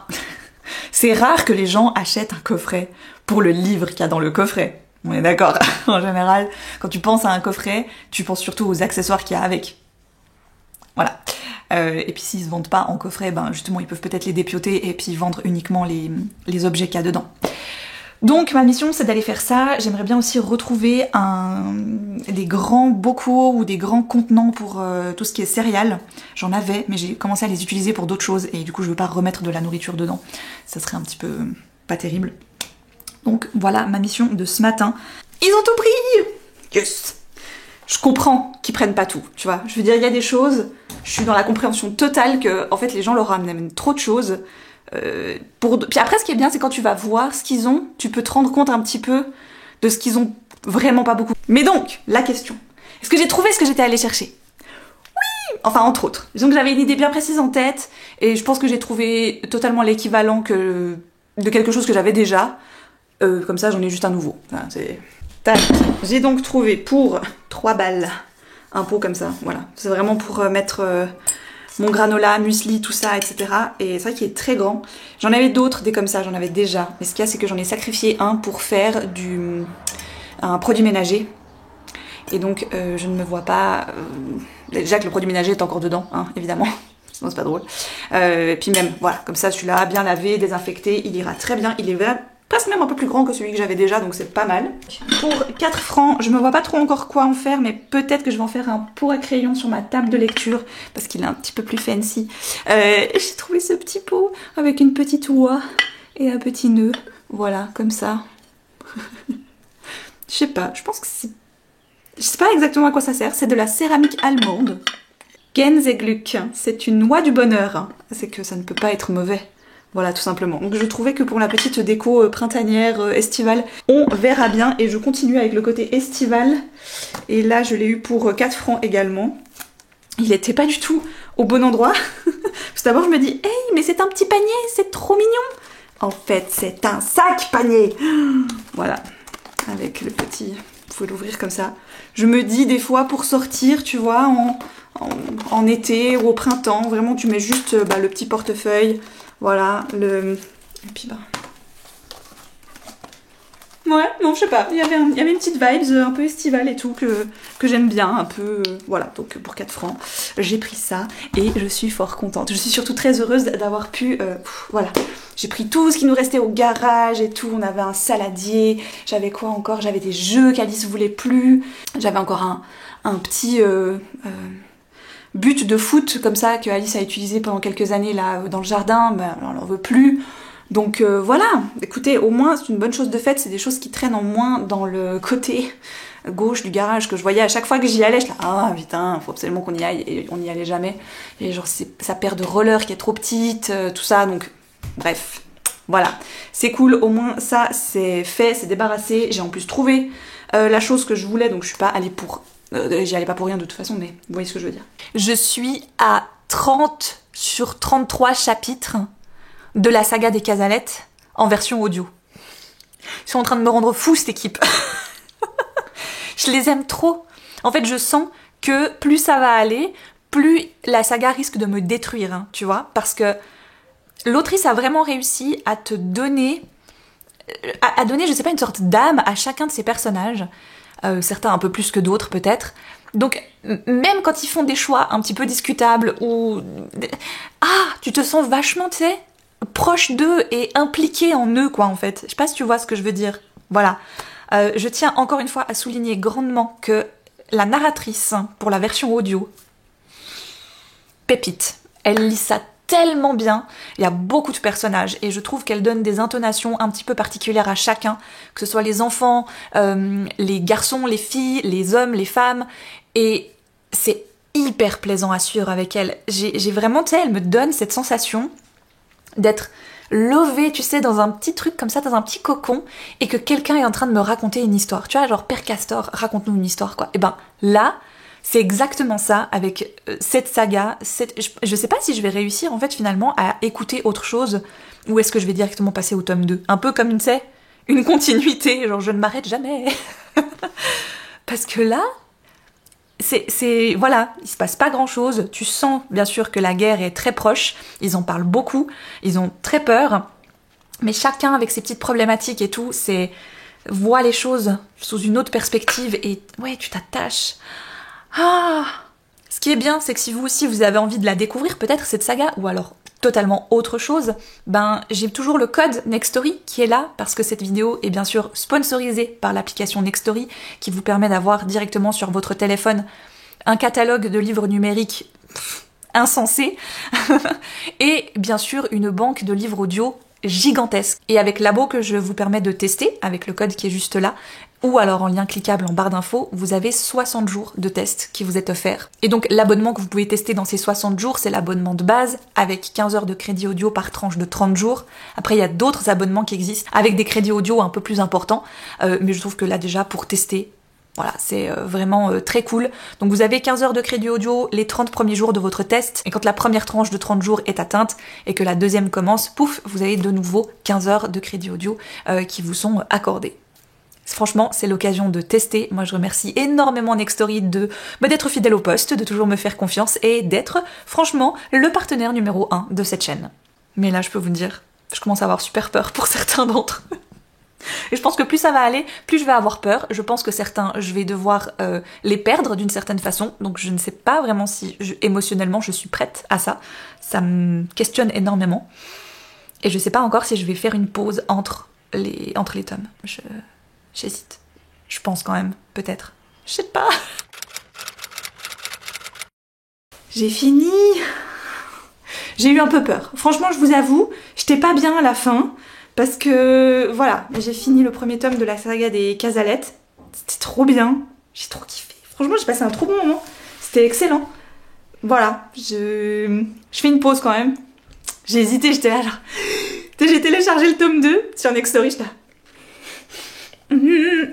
A: c'est rare que les gens achètent un coffret pour le livre qu'il y a dans le coffret. On est d'accord. En général, quand tu penses à un coffret, tu penses surtout aux accessoires qu'il y a avec. Voilà. Et puis s'ils se vendent pas en coffret, ben justement ils peuvent peut-être les dépioter et puis vendre uniquement les objets qu'il y a dedans. Donc ma mission c'est d'aller faire ça. J'aimerais bien aussi retrouver des grands bocaux ou des grands contenants pour tout ce qui est céréales. J'en avais, mais j'ai commencé à les utiliser pour d'autres choses et du coup je veux pas remettre de la nourriture dedans. Ça serait un petit peu pas terrible. Donc voilà ma mission de ce matin. Ils ont tout pris! Yes! Je comprends qu'ils prennent pas tout, tu vois. Je veux dire, il y a des choses, je suis dans la compréhension totale que, en fait, les gens leur amènent trop de choses. Puis après, ce qui est bien, c'est quand tu vas voir ce qu'ils ont, tu peux te rendre compte un petit peu de ce qu'ils ont vraiment pas beaucoup. Mais donc, la question, est-ce que j'ai trouvé ce que j'étais allée chercher? Oui! Enfin, entre autres. Disons que j'avais une idée bien précise en tête, et je pense que j'ai trouvé totalement l'équivalent de quelque chose que j'avais déjà. Comme ça, j'en ai juste un nouveau. Enfin, c'est... Tac. J'ai donc trouvé pour 3 balles un pot comme ça, voilà. C'est vraiment pour mettre mon granola, muesli, tout ça, etc. Et c'est vrai qu'il est très grand. J'en avais d'autres, des comme ça, j'en avais déjà. Mais ce qu'il y a, c'est que j'en ai sacrifié un pour faire un produit ménager. Et donc, je ne me vois pas... Déjà que le produit ménager est encore dedans, hein, évidemment. Sinon, c'est pas drôle. Et puis même, voilà, comme ça, celui-là, bien lavé, désinfecté, il ira très bien. Il est vert. Presque même un peu plus grand que celui que j'avais déjà, donc c'est pas mal. Pour 4 francs, je me vois pas trop encore quoi en faire, mais peut-être que je vais en faire un pot à crayon sur ma table de lecture, parce qu'il est un petit peu plus fancy. J'ai trouvé ce petit pot avec une petite oie et un petit nœud. Voilà, comme ça. Je sais pas, je pense que c'est... Je sais pas exactement à quoi ça sert, c'est de la céramique allemande. Gänseglück, c'est une oie du bonheur. C'est que ça ne peut pas être mauvais. Voilà, tout simplement. Donc je trouvais que pour la petite déco printanière, estivale, on verra bien. Et je continue avec le côté estival. Et là, je l'ai eu pour 4 francs également. Il était pas du tout au bon endroit. Parce que d'abord, je me dis, hey, mais c'est un petit panier, c'est trop mignon. En fait, c'est un sac panier. Voilà, avec le petit... Vous pouvez l'ouvrir comme ça. Je me dis des fois pour sortir, tu vois, en été ou au printemps, vraiment, tu mets juste le petit portefeuille. Voilà, et puis ouais, non, je sais pas, il y avait une petite vibes un peu estivale et tout que j'aime bien, un peu... voilà, donc pour 4 francs, j'ai pris ça et je suis fort contente. Je suis surtout très heureuse d'avoir pu... voilà, j'ai pris tout ce qui nous restait au garage et tout. On avait un saladier, j'avais quoi encore? J'avais des jeux qu'Alice voulait plus, j'avais encore un petit... but de foot comme ça que Alice a utilisé pendant quelques années là dans le jardin, ben, on n'en veut plus. Donc voilà, écoutez, au moins c'est une bonne chose de faite, c'est des choses qui traînent en moins dans le côté gauche du garage que je voyais à chaque fois que j'y allais, je là, ah putain, faut absolument qu'on y aille, et on n'y allait jamais. Et genre c'est sa paire de rollers qui est trop petite, tout ça, donc bref, voilà. C'est cool, au moins ça c'est fait, c'est débarrassé, j'ai en plus trouvé la chose que je voulais, donc je suis pas allée pour... j'y allais pas pour rien de toute façon, mais vous voyez ce que je veux dire. Je suis à 30 sur 33 chapitres de la saga des Casalettes en version audio. Ils sont en train de me rendre fou cette équipe. Je les aime trop. En fait, je sens que plus ça va aller, plus la saga risque de me détruire, hein, tu vois, parce que l'autrice a vraiment réussi à te donner, à donner, je sais pas, une sorte d'âme à chacun de ces personnages, certains un peu plus que d'autres peut-être. Donc même quand ils font des choix un petit peu discutables ou tu te sens vachement, tu sais, proche d'eux et impliqué en eux quoi en fait. Je sais pas si tu vois ce que je veux dire. Voilà. Je tiens encore une fois à souligner grandement que la narratrice pour la version audio, pépite. Elle lit ça tellement bien, il y a beaucoup de personnages et je trouve qu'elle donne des intonations un petit peu particulières à chacun, que ce soit les enfants, les garçons, les filles, les hommes, les femmes, et c'est hyper plaisant à suivre avec elle. J'ai vraiment, tu sais, elle me donne cette sensation d'être lovée, tu sais, dans un petit truc comme ça, dans un petit cocon, et que quelqu'un est en train de me raconter une histoire. Tu vois, genre Père Castor, raconte-nous une histoire, quoi. Et ben là, c'est exactement ça avec cette saga. Je sais pas si je vais réussir en fait finalement à écouter autre chose ou est-ce que je vais directement passer au tome 2. Un peu comme tu sais, une continuité, genre je ne m'arrête jamais. Parce que là, voilà, il se passe pas grand chose. Tu sens bien sûr que la guerre est très proche, ils en parlent beaucoup, ils ont très peur, mais chacun avec ses petites problématiques et tout, voit les choses sous une autre perspective et ouais, tu t'attaches. Ce qui est bien, c'est que si vous aussi vous avez envie de la découvrir, peut-être cette saga, ou alors totalement autre chose, ben j'ai toujours le code Nextory qui est là, parce que cette vidéo est bien sûr sponsorisée par l'application Nextory, qui vous permet d'avoir directement sur votre téléphone un catalogue de livres numériques insensé, et bien sûr une banque de livres audio gigantesque. Et avec l'abo que je vous permets de tester, avec le code qui est juste là, ou alors en lien cliquable en barre d'infos, vous avez 60 jours de test qui vous est offert. Et donc l'abonnement que vous pouvez tester dans ces 60 jours, c'est l'abonnement de base, avec 15 heures de crédit audio par tranche de 30 jours. Après, il y a d'autres abonnements qui existent, avec des crédits audio un peu plus importants, mais je trouve que là déjà, pour tester, voilà, c'est vraiment très cool. Donc vous avez 15 heures de crédit audio les 30 premiers jours de votre test, et quand la première tranche de 30 jours est atteinte, et que la deuxième commence, pouf, vous avez de nouveau 15 heures de crédit audio qui vous sont accordés. Franchement, c'est l'occasion de tester. Moi, je remercie énormément Nextory d'être fidèle au poste, de toujours me faire confiance et d'être, franchement, le partenaire numéro 1 de cette chaîne. Mais là, je peux vous dire, je commence à avoir super peur pour certains d'entre eux. Et je pense que plus ça va aller, plus je vais avoir peur. Je pense que certains, je vais devoir les perdre d'une certaine façon. Donc je ne sais pas vraiment si émotionnellement je suis prête à ça. Ça me questionne énormément. Et je sais pas encore si je vais faire une pause entre les tomes. J'hésite. Je pense quand même, peut-être. Je sais pas. J'ai fini. J'ai eu un peu peur. Franchement, je vous avoue, j'étais pas bien à la fin. Parce que, voilà, j'ai fini le premier tome de la saga des Casalettes. C'était trop bien. J'ai trop kiffé. Franchement, j'ai passé un trop bon moment. C'était excellent. Voilà, je fais une pause quand même. J'ai hésité, j'étais là genre... J'ai téléchargé le tome 2 sur Nextory, j'étais là...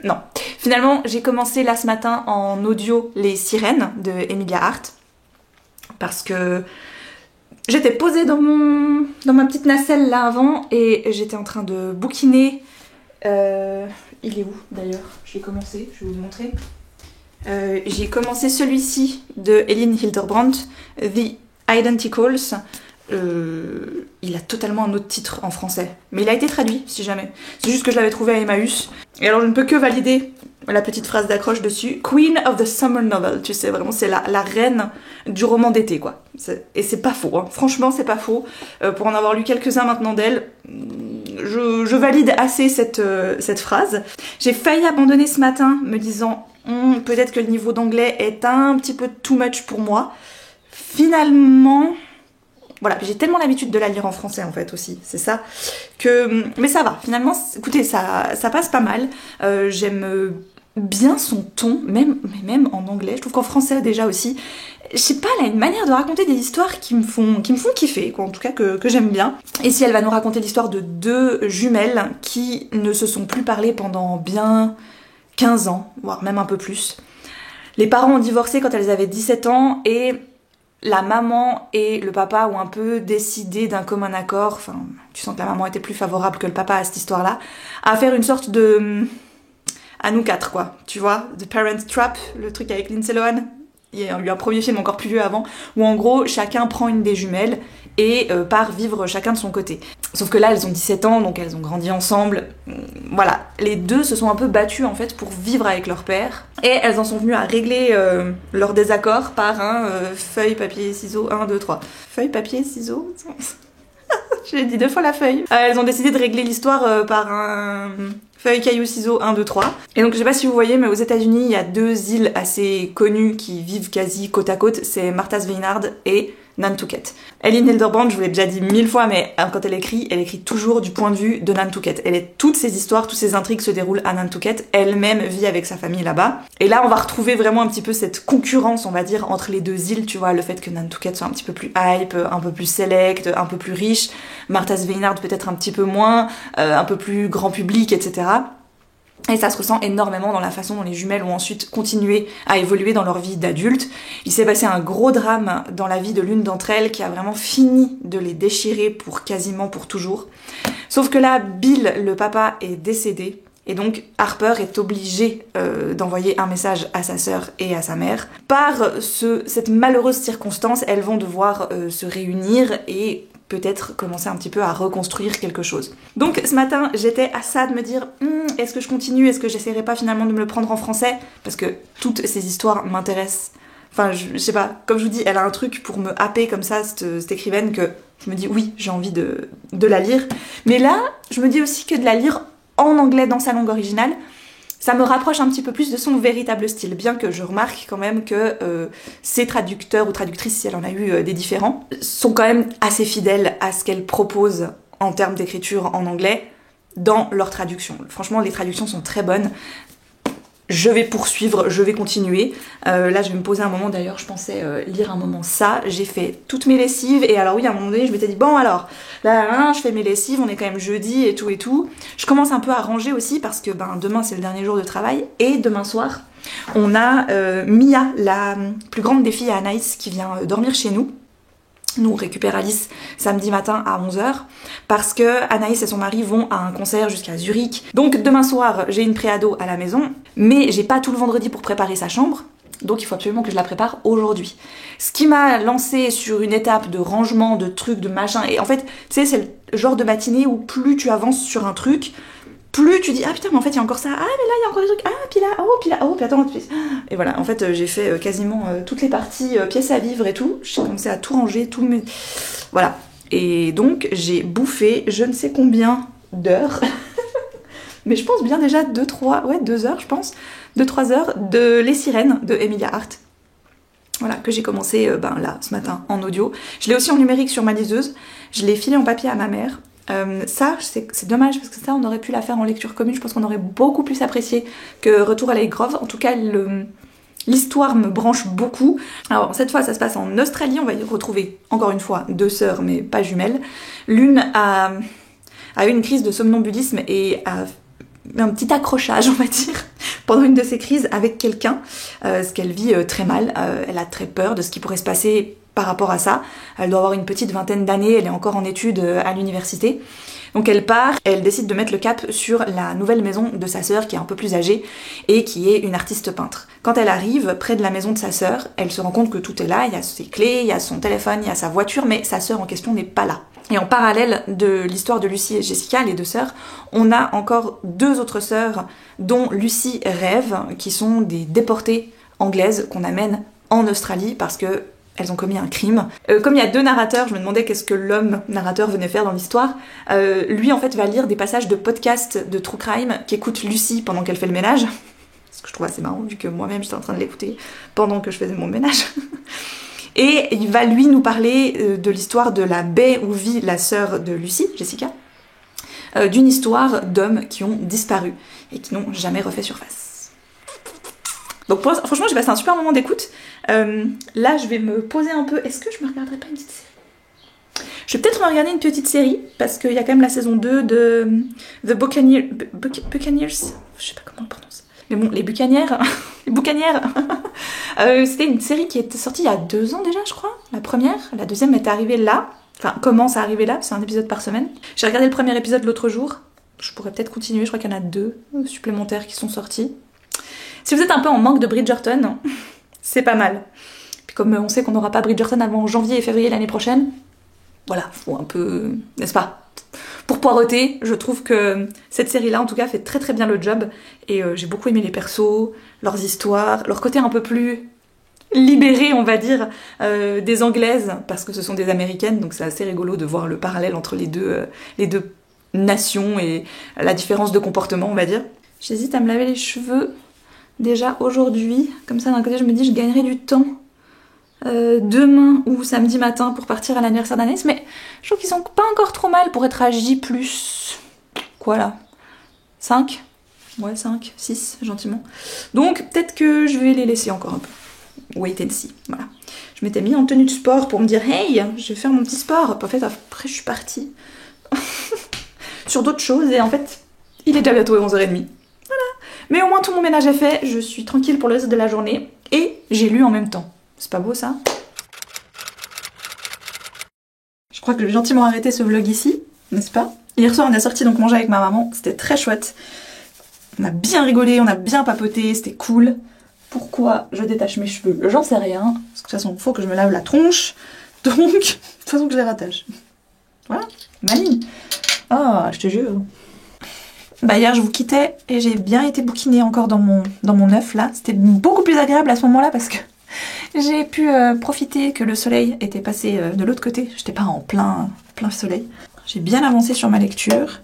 A: Non. Finalement, j'ai commencé là ce matin en audio Les Sirènes de Emilia Hart. Parce que j'étais posée dans ma petite nacelle là avant et j'étais en train de bouquiner. Il est où d'ailleurs? J'ai commencé, je vais vous le montrer. J'ai commencé celui-ci de Elin Hilderbrand, The Identicals. Il a totalement un autre titre en français, mais il a été traduit si jamais. C'est juste que je l'avais trouvé à Emmaüs. Et alors je ne peux que valider la petite phrase d'accroche dessus. Queen of the Summer Novel, tu sais, vraiment c'est la reine du roman d'été quoi. Et c'est pas faux, hein. Franchement c'est pas faux. Pour en avoir lu quelques-uns maintenant d'elle, je valide assez cette phrase. J'ai failli abandonner ce matin me disant peut-être que le niveau d'anglais est un petit peu too much pour moi. Finalement... Voilà, j'ai tellement l'habitude de la lire en français en fait aussi, c'est ça, que... Mais ça va, finalement, écoutez, ça passe pas mal. J'aime bien son ton, même en anglais, je trouve qu'en français déjà aussi. Je sais pas, elle a une manière de raconter des histoires qui me font kiffer, quoi, en tout cas que j'aime bien. Et si elle va nous raconter l'histoire de deux jumelles qui ne se sont plus parlé pendant bien 15 ans, voire même un peu plus. Les parents ont divorcé quand elles avaient 17 ans et... La maman et le papa ont un peu décidé d'un commun accord, enfin, tu sens que la maman était plus favorable que le papa à cette histoire-là, à faire une sorte de... à nous quatre, quoi, tu vois, The Parent Trap, le truc avec Lindsay Lohan. il y a eu un premier film encore plus vieux avant, où en gros, chacun prend une des jumelles et part vivre chacun de son côté. Sauf que là, elles ont 17 ans, donc elles ont grandi ensemble. Voilà, les deux se sont un peu battues en fait pour vivre avec leur père. Et elles en sont venues à régler leur désaccord par un feuille, papier, ciseaux, 1, 2, 3. Feuille, papier, ciseaux... J'ai dit 2 fois la feuille. Elles ont décidé de régler l'histoire par un feuille, caillou, ciseaux, 1, 2, 3. Et donc je sais pas si vous voyez, mais aux États-Unis il y a 2 îles assez connues qui vivent quasi côte à côte, c'est Martha's Vineyard et Nantucket. Elin Hilderbrand, je vous l'ai déjà dit 1000 fois, mais quand elle écrit toujours du point de vue de Nantucket. Toutes ces histoires, toutes ces intrigues se déroulent à Nantucket. Elle-même vit avec sa famille là-bas. Et là, on va retrouver vraiment un petit peu cette concurrence, on va dire, entre les 2 îles, tu vois, le fait que Nantucket soit un petit peu plus hype, un peu plus select, un peu plus riche, Martha's Vineyard peut-être un petit peu moins, un peu plus grand public, etc. Et ça se ressent énormément dans la façon dont les jumelles ont ensuite continué à évoluer dans leur vie d'adulte. Il s'est passé un gros drame dans la vie de l'une d'entre elles qui a vraiment fini de les déchirer quasiment pour toujours. Sauf que là, Bill, le papa, est décédé. Et donc Harper est obligée d'envoyer un message à sa sœur et à sa mère. Par cette malheureuse circonstance, elles vont devoir se réunir et peut-être commencer un petit peu à reconstruire quelque chose. Donc ce matin, j'étais à ça de me dire est-ce que je continue, est-ce que j'essaierai pas finalement de me le prendre en français, parce que toutes ces histoires m'intéressent. Enfin, je sais pas, comme je vous dis, elle a un truc pour me happer comme ça, cette écrivaine, que je me dis oui, j'ai envie de la lire. Mais là, je me dis aussi que de la lire en anglais dans sa langue originale, ça me rapproche un petit peu plus de son véritable style, bien que je remarque quand même que ses traducteurs ou traductrices, si elle en a eu des différents, sont quand même assez fidèles à ce qu'elle propose en termes d'écriture en anglais dans leur traduction. Franchement, les traductions sont très bonnes. Je vais poursuivre, je vais continuer. Là, je vais me poser un moment, d'ailleurs, je pensais lire un moment ça. J'ai fait toutes mes lessives, et alors oui, à un moment donné, je m'étais dit, bon alors, là, je fais mes lessives, on est quand même jeudi et tout et tout. Je commence un peu à ranger aussi, parce que demain, c'est le dernier jour de travail, et demain soir, on a Mia, la plus grande des filles à Anaïs, qui vient dormir chez nous. Nous, on récupère Alice samedi matin à 11h parce que Anaïs et son mari vont à un concert jusqu'à Zurich. Donc demain soir, j'ai une préado à la maison, mais j'ai pas tout le vendredi pour préparer sa chambre. Donc il faut absolument que je la prépare aujourd'hui. Ce qui m'a lancé sur une étape de rangement, de trucs, de machin. Et en fait, tu sais, c'est le genre de matinée où plus tu avances sur un truc, plus tu dis ah putain mais en fait il y a encore ça, ah mais là il y a encore des trucs, ah puis là, oh puis attends, et voilà, en fait j'ai fait quasiment toutes les parties pièces à vivre et tout, j'ai commencé à tout ranger, voilà, et donc j'ai bouffé je ne sais combien d'heures, mais je pense bien déjà 2 heures je pense, 2-3 heures de Les Sirènes de Emilia Hart. Voilà, que j'ai commencé là ce matin en audio. Je l'ai aussi en numérique sur ma liseuse, je l'ai filé en papier à ma mère. Ça, c'est dommage parce que ça, on aurait pu la faire en lecture commune. Je pense qu'on aurait beaucoup plus apprécié que Retour à Lake Grove. En tout cas, l'histoire me branche beaucoup. Alors, cette fois, ça se passe en Australie. On va y retrouver, encore une fois, 2 sœurs, mais pas jumelles. L'une a eu une crise de somnambulisme et a un petit accrochage, on va dire, pendant une de ces crises avec quelqu'un, ce qu'elle vit très mal. Elle a très peur de ce qui pourrait se passer par rapport à ça. Elle doit avoir une petite vingtaine d'années, elle est encore en études à l'université. Donc elle part, elle décide de mettre le cap sur la nouvelle maison de sa sœur qui est un peu plus âgée et qui est une artiste peintre. Quand elle arrive près de la maison de sa sœur, elle se rend compte que tout est là, il y a ses clés, il y a son téléphone, il y a sa voiture, mais sa sœur en question n'est pas là. Et en parallèle de l'histoire de Lucie et Jessica, les 2 sœurs, on a encore 2 autres sœurs dont Lucie rêve, qui sont des déportées anglaises qu'on amène en Australie parce que elles ont commis un crime. Comme il y a 2 narrateurs, je me demandais qu'est-ce que l'homme narrateur venait faire dans l'histoire. Lui, en fait, va lire des passages de podcasts de True Crime qu'écoute Lucie pendant qu'elle fait le ménage. Ce que je trouve assez marrant, vu que moi-même, j'étais en train de l'écouter pendant que je faisais mon ménage. Et il va, lui, nous parler de l'histoire de la baie où vit la sœur de Lucie, Jessica, d'une histoire d'hommes qui ont disparu et qui n'ont jamais refait surface. Donc franchement j'ai passé un super moment d'écoute. Là je vais me poser un peu. Est-ce que je me regarderai pas une petite série? Je vais peut-être me regarder une petite série parce qu'il y a quand même la saison 2 de The Buccaneers. Je sais pas comment on le prononce. Mais bon, les Buccaneers. Les Boucanières. C'était une série qui était sortie il y a 2 ans déjà je crois. La première. La deuxième est arrivée là. Enfin commence à arriver là. C'est un épisode par semaine. J'ai regardé le premier épisode l'autre jour. Je pourrais peut-être continuer. Je crois qu'il y en a 2 supplémentaires qui sont sortis. Si vous êtes un peu en manque de Bridgerton, c'est pas mal. Puis comme on sait qu'on n'aura pas Bridgerton avant janvier et février l'année prochaine, voilà, faut un peu... n'est-ce pas? Pour poireauter, je trouve que cette série-là, en tout cas, fait très très bien le job. Et j'ai beaucoup aimé les persos, leurs histoires, leur côté un peu plus libéré, on va dire, des Anglaises, parce que ce sont des Américaines, donc c'est assez rigolo de voir le parallèle entre les deux nations et la différence de comportement, on va dire. J'hésite à me laver les cheveux déjà aujourd'hui. Comme ça, d'un côté, je me dis je gagnerai du temps demain ou samedi matin pour partir à l'anniversaire d'Anaïs, mais je trouve qu'ils sont pas encore trop mal pour être à J+. Quoi là 5 Ouais, 5, 6, gentiment. Donc peut-être que je vais les laisser encore un peu. Wait and see, voilà. Je m'étais mis en tenue de sport pour me dire hey, je vais faire mon petit sport. En fait, après je suis partie sur d'autres choses et en fait, il est déjà bientôt 11h30. Voilà. Mais au moins tout mon ménage est fait, je suis tranquille pour le reste de la journée et j'ai lu en même temps. C'est pas beau ça? Je crois que je vais gentiment arrêter ce vlog ici, n'est-ce pas? Hier soir on est sorti donc manger avec ma maman, c'était très chouette. On a bien rigolé, on a bien papoté, c'était cool. Pourquoi je détache mes cheveux? J'en sais rien, parce que de toute façon il faut que je me lave la tronche, donc de toute façon que je les rattache. Voilà, manie. Ah, je te jure. Bah hier je vous quittais et j'ai bien été bouquinée encore dans mon œuf là. C'était beaucoup plus agréable à ce moment-là parce que j'ai pu profiter que le soleil était passé de l'autre côté. J'étais pas en plein soleil. J'ai bien avancé sur ma lecture.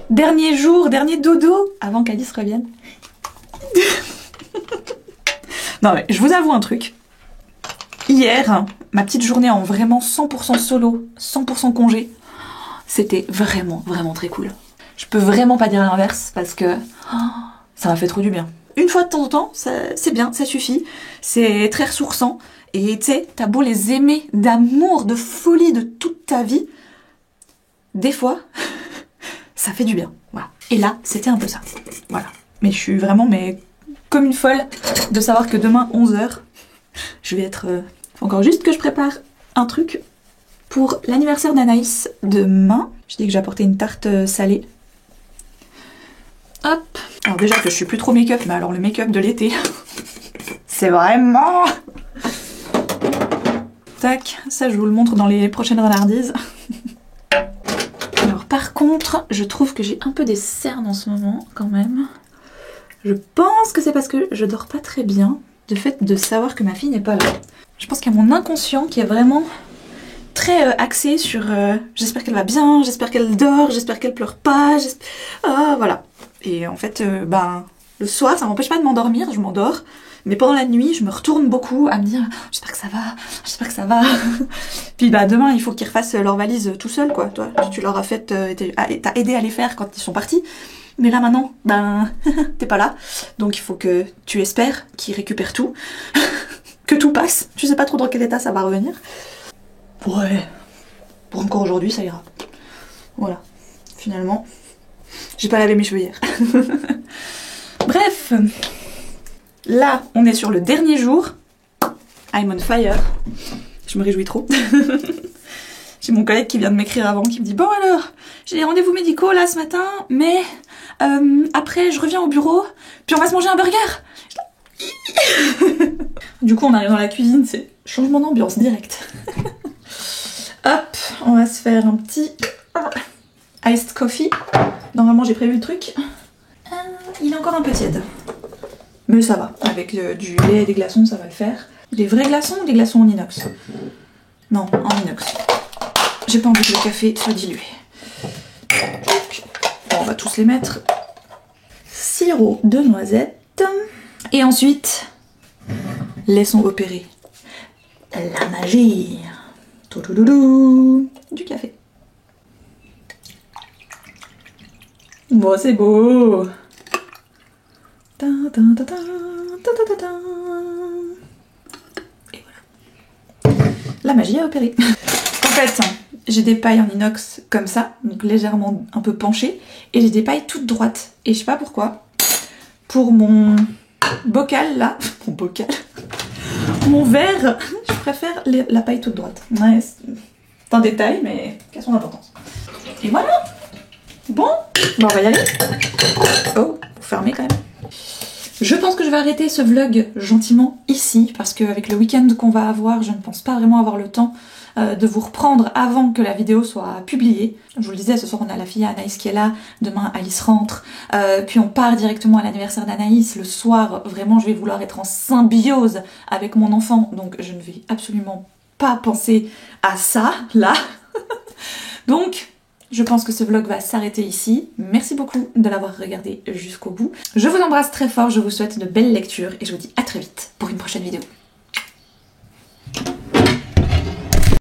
A: Dernier jour, dernier dodo avant qu'Alice revienne. Non mais je vous avoue un truc. Hier, ma petite journée en vraiment 100% solo, 100% congé, c'était vraiment très cool. Je peux vraiment pas dire l'inverse parce que ça m'a fait trop du bien. Une fois de temps en temps, c'est bien, ça suffit. C'est très ressourçant. Et tu sais, t'as beau les aimer d'amour, de folie de toute ta vie, des fois, ça fait du bien. Voilà. Et là, c'était un peu ça. Voilà. Mais je suis vraiment comme une folle de savoir que demain, 11h, je vais être... faut encore juste que je prépare un truc pour l'anniversaire d'Anaïs demain. Je dis que j'ai apporté une tarte salée. Hop. Alors déjà que je suis plus trop make-up, mais alors le make-up de l'été, c'est vraiment... Tac, ça je vous le montre dans les prochaines renardises. Alors par contre, je trouve que j'ai un peu des cernes en ce moment, quand même. Je pense que c'est parce que je dors pas très bien, du fait de savoir que ma fille n'est pas là. Je pense qu'il y a mon inconscient qui est vraiment très axé sur j'espère qu'elle va bien, j'espère qu'elle dort, j'espère qu'elle pleure pas, voilà. Et en fait, le soir, ça m'empêche pas de m'endormir, je m'endors. Mais pendant la nuit, je me retourne beaucoup à me dire j'espère que ça va, j'espère que ça va. Puis demain, il faut qu'ils refassent leur valise tout seuls, quoi. Toi, tu leur as fait, t'as aidé à les faire quand ils sont partis. Mais là maintenant, t'es pas là. Donc il faut que tu espères qu'ils récupèrent tout, que tout passe. Tu sais pas trop dans quel état ça va revenir. Ouais, pour encore aujourd'hui, ça ira. Voilà, finalement, j'ai pas lavé mes cheveux hier. Bref, là, on est sur le dernier jour. I'm on fire. Je me réjouis trop. J'ai mon collègue qui vient de m'écrire avant, qui me dit « Bon alors, j'ai des rendez-vous médicaux là ce matin, mais après je reviens au bureau, puis on va se manger un burger !» Du coup, on arrive dans la cuisine, c'est changement d'ambiance direct. Hop, on va se faire un petit iced coffee. Normalement, j'ai prévu le truc. Il est encore un peu tiède. Mais ça va, avec du lait et des glaçons, ça va le faire. Des vrais glaçons ou des glaçons en inox? Non, en inox. J'ai pas envie que le café soit dilué. Donc, on va tous les mettre. Sirop de noisette. Et ensuite, laissons opérer la magie. Toulouloulou. Du café. Bon, c'est beau. Ta, ta, ta, ta, ta, ta, ta. Et voilà. La magie a opéré. En fait, j'ai des pailles en inox comme ça, donc légèrement un peu penchées, et j'ai des pailles toutes droites. Et je sais pas pourquoi. Pour mon bocal là, mon verre, je préfère la paille toute droite. Ouais, c'est un détail, mais qui a son importance. Et voilà. Bon, on va y aller. Oh, faut fermer quand même. Je pense que je vais arrêter ce vlog gentiment ici, parce qu'avec le week-end qu'on va avoir, je ne pense pas vraiment avoir le temps de vous reprendre avant que la vidéo soit publiée. Je vous le disais, ce soir on a la fille Anaïs qui est là, demain Alice rentre, puis on part directement à l'anniversaire d'Anaïs. Le soir, vraiment je vais vouloir être en symbiose avec mon enfant, donc je ne vais absolument pas penser à ça, là. Donc, je pense que ce vlog va s'arrêter ici. Merci beaucoup de l'avoir regardé jusqu'au bout. Je vous embrasse très fort, je vous souhaite de belles lectures et je vous dis à très vite pour une prochaine vidéo.